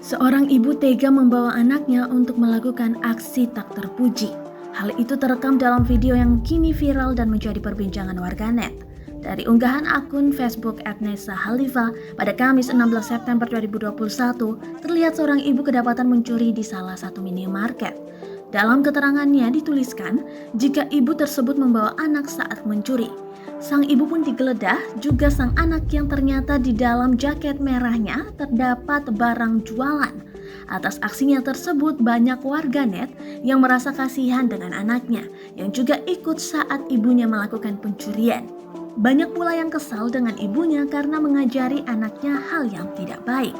Seorang ibu tega membawa anaknya untuk melakukan aksi tak terpuji. Hal itu terekam dalam video yang kini viral dan menjadi perbincangan warganet. Dari unggahan akun Facebook @nesa_halifa pada Kamis 16 September 2021, terlihat seorang ibu kedapatan mencuri di salah satu minimarket. Dalam keterangannya dituliskan, jika ibu tersebut membawa anak saat mencuri. Sang ibu pun digeledah, juga sang anak yang ternyata di dalam jaket merahnya terdapat barang jualan. Atas aksinya tersebut banyak warganet yang merasa kasihan dengan anaknya yang juga ikut saat ibunya melakukan pencurian. Banyak pula yang kesal dengan ibunya karena mengajari anaknya hal yang tidak baik.